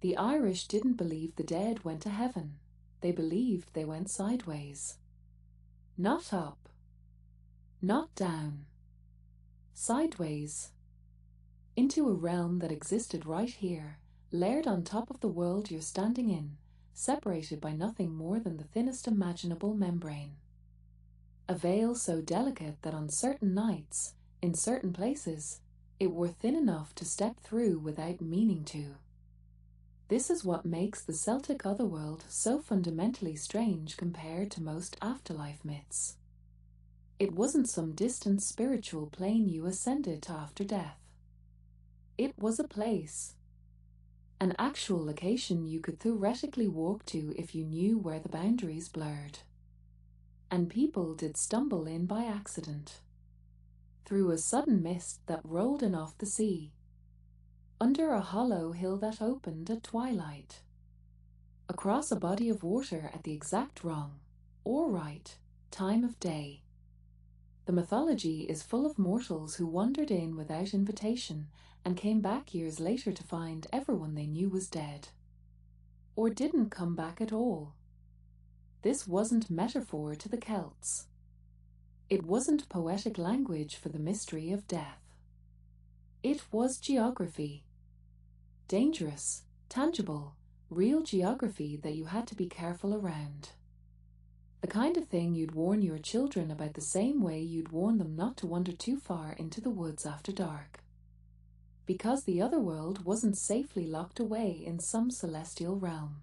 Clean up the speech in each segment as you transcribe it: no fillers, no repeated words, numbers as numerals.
The Irish didn't believe the dead went to heaven. They believed they went sideways. Not up. Not down. Sideways. Into a realm that existed right here, layered on top of the world you're standing in, separated by nothing more than the thinnest imaginable membrane. A veil so delicate that on certain nights, in certain places, it were thin enough to step through without meaning to. This is what makes the Celtic Otherworld so fundamentally strange compared to most afterlife myths. It wasn't some distant spiritual plane you ascended to after death. It was a place. An actual location you could theoretically walk to if you knew where the boundaries blurred. And people did stumble in by accident. Through a sudden mist that rolled in off the sea. Under a hollow hill that opened at twilight. Across a body of water at the exact wrong, or right, time of day. The mythology is full of mortals who wandered in without invitation and came back years later to find everyone they knew was dead. Or didn't come back at all. This wasn't metaphor to the Celts. It wasn't poetic language for the mystery of death. It was geography. Dangerous, tangible, real geography that you had to be careful around. The kind of thing you'd warn your children about the same way you'd warn them not to wander too far into the woods after dark. Because the otherworld wasn't safely locked away in some celestial realm.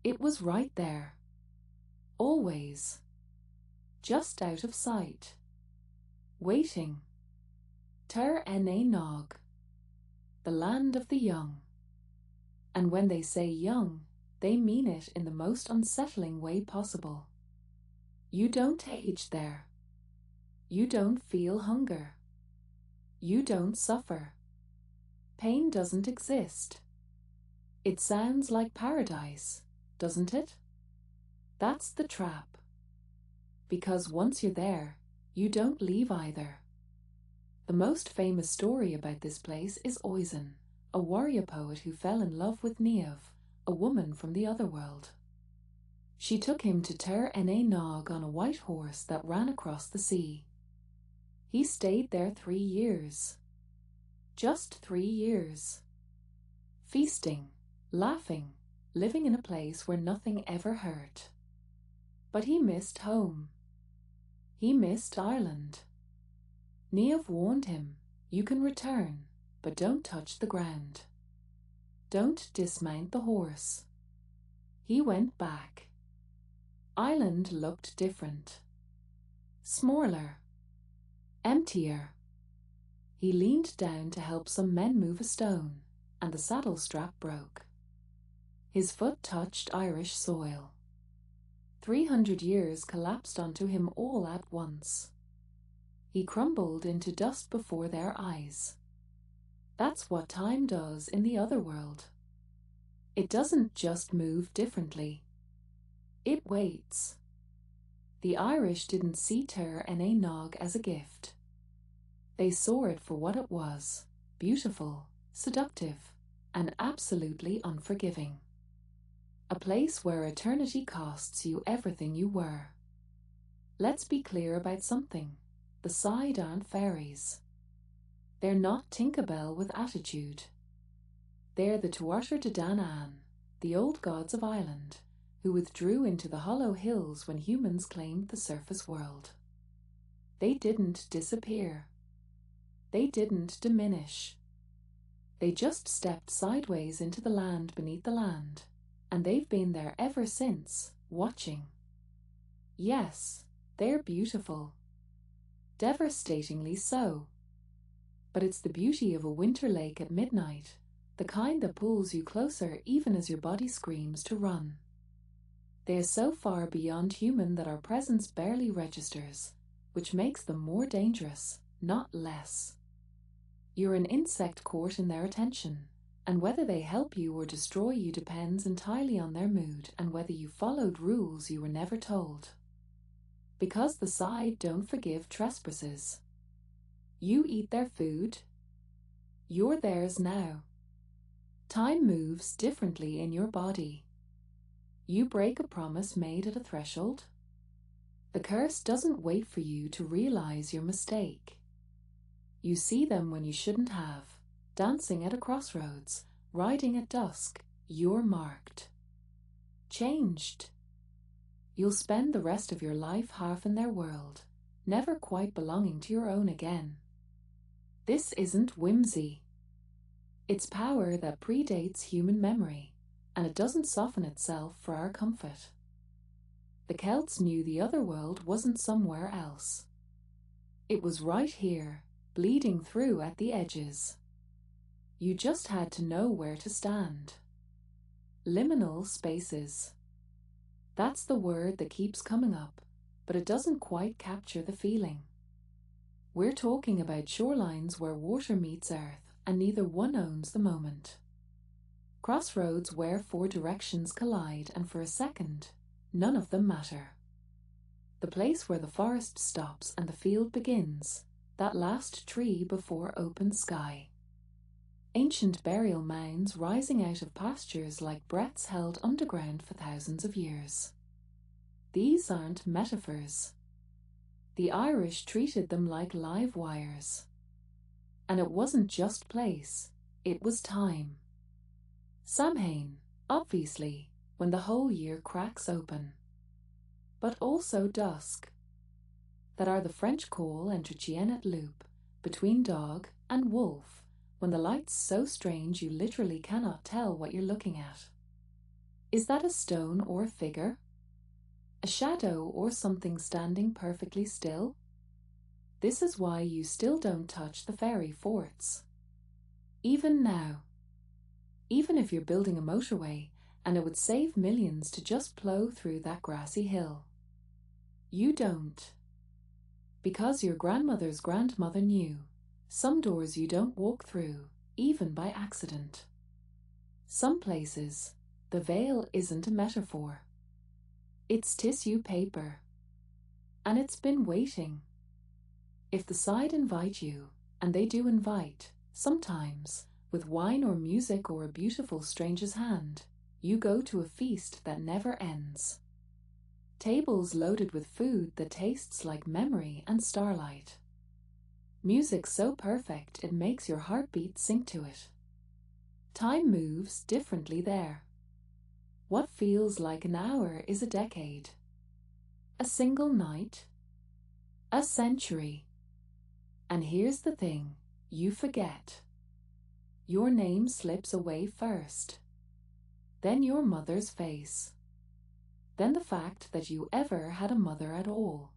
It was right there. Always. Just out of sight. Waiting. Tir ena nog. The land of the young. And when they say young, they mean it in the most unsettling way possible. You don't age there. You don't feel hunger. You don't suffer. Pain doesn't exist. It sounds like paradise, doesn't it? That's the trap. Because once you're there, you don't leave either. The most famous story about this place is Oisin, a warrior poet who fell in love with Niamh, a woman from the otherworld. She took him to Tir ena nog on a white horse that ran across the sea. He stayed there 3 years. Just 3 years. Feasting, laughing, living in a place where nothing ever hurt. But he missed home. He missed Ireland. Niamh warned him, you can return, but don't touch the ground. Don't dismount the horse. He went back. Ireland looked different. Smaller. Emptier. He leaned down to help some men move a stone, and the saddle strap broke. His foot touched Irish soil. 300 years collapsed onto him all at once. He crumbled into dust before their eyes. That's what time does in the otherworld. It doesn't just move differently. It waits. The Irish didn't see Tir ena nog as a gift. They saw it for what it was, beautiful, seductive, and absolutely unforgiving. A place where eternity costs you everything you were. Let's be clear about something. The Sidhe aren't fairies. They're not Tinkerbell with attitude. They're the Tuatha De Danann, the old gods of Ireland, who withdrew into the hollow hills when humans claimed the surface world. They didn't disappear. They didn't diminish. They just stepped sideways into the land beneath the land, and they've been there ever since, watching. Yes, they're beautiful. Devastatingly so. But it's the beauty of a winter lake at midnight, the kind that pulls you closer even as your body screams to run. They are so far beyond human that our presence barely registers, which makes them more dangerous, not less. You're an insect caught in their attention, and whether they help you or destroy you depends entirely on their mood and whether you followed rules you were never told. Because the Sidhe don't forgive trespasses. You eat their food. You're theirs now. Time moves differently in your body. You break a promise made at a threshold. The curse doesn't wait for you to realize your mistake. You see them when you shouldn't have, dancing at a crossroads, riding at dusk. You're marked. Changed. You'll spend the rest of your life half in their world, never quite belonging to your own again. This isn't whimsy. It's power that predates human memory, and it doesn't soften itself for our comfort. The Celts knew the Otherworld wasn't somewhere else. It was right here, bleeding through at the edges. You just had to know where to stand. Liminal spaces. That's the word that keeps coming up, but it doesn't quite capture the feeling. We're talking about shorelines where water meets earth and neither one owns the moment. Crossroads where four directions collide and for a second, none of them matter. The place where the forest stops and the field begins, that last tree before open sky. Ancient burial mounds rising out of pastures like breaths held underground for thousands of years. These aren't metaphors. The Irish treated them like live wires. And it wasn't just place, it was time. Samhain, obviously, when the whole year cracks open. But also dusk. That are the French call entre chien et loup, between dog and wolf, when the light's so strange you literally cannot tell what you're looking at. Is that a stone or a figure? A shadow or something standing perfectly still? This is why you still don't touch the fairy forts. Even now. Even if you're building a motorway and it would save millions to just plow through that grassy hill. You don't. Because your grandmother's grandmother knew. Some doors you don't walk through, even by accident. Some places, the veil isn't a metaphor. It's tissue paper. And it's been waiting. If the side invite you, and they do invite, sometimes, with wine or music or a beautiful stranger's hand, you go to a feast that never ends. Tables loaded with food that tastes like memory and starlight. Music so perfect it makes your heartbeat sink to it. Time moves differently there. What feels like an hour is a decade. A single night. A century. And here's the thing, you forget. Your name slips away first. Then your mother's face. Then the fact that you ever had a mother at all.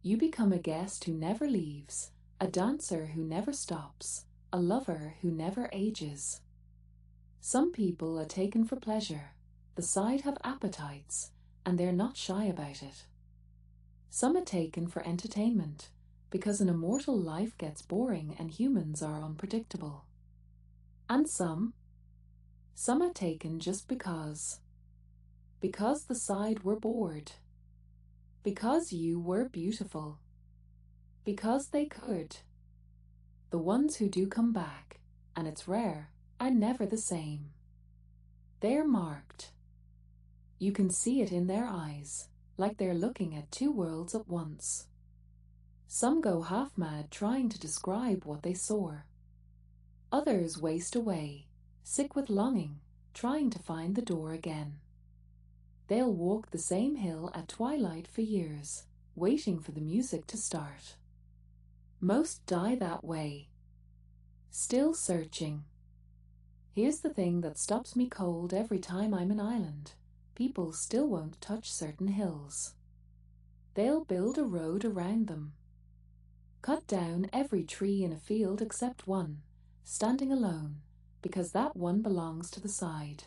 You become a guest who never leaves, a dancer who never stops, a lover who never ages. Some people are taken for pleasure, the side have appetites, and they're not shy about it. Some are taken for entertainment, because an immortal life gets boring and humans are unpredictable. And some are taken just because. Because the side were bored. Because you were beautiful. Because they could. The ones who do come back, and it's rare, are never the same. They're marked. You can see it in their eyes, like they're looking at two worlds at once. Some go half mad trying to describe what they saw. Others waste away, sick with longing, trying to find the door again. They'll walk the same hill at twilight for years, waiting for the music to start. Most die that way. Still searching. Here's the thing that stops me cold every time I'm in Ireland. People still won't touch certain hills. They'll build a road around them. Cut down every tree in a field except one, standing alone, because that one belongs to the side.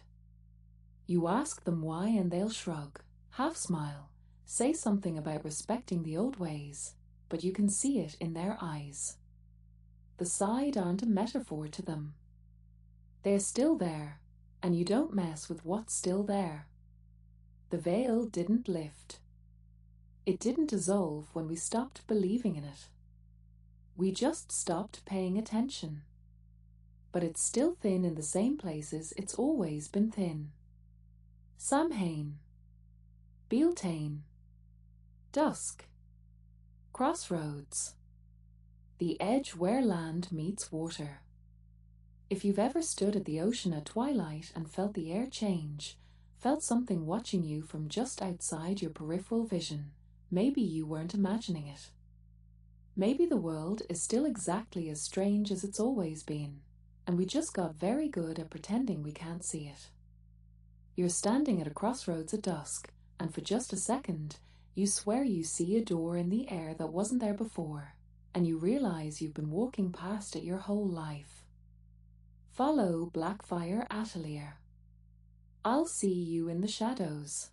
You ask them why and they'll shrug, half smile, say something about respecting the old ways, but you can see it in their eyes. The side aren't a metaphor to them. They're still there, and you don't mess with what's still there. The veil didn't lift. It didn't dissolve when we stopped believing in it. We just stopped paying attention. but it's still thin in the same places it's always been thin. Samhain, Beltane, dusk, crossroads, the edge where land meets water. If you've ever stood at the ocean at twilight and felt the air change, felt something watching you from just outside your peripheral vision, maybe you weren't imagining it. Maybe the world is still exactly as strange as it's always been, and we just got very good at pretending we can't see it. You're standing at a crossroads at dusk, and for just a second, you swear you see a door in the air that wasn't there before, and you realize you've been walking past it your whole life. Follow Blackfire Atelier. I'll see you in the shadows.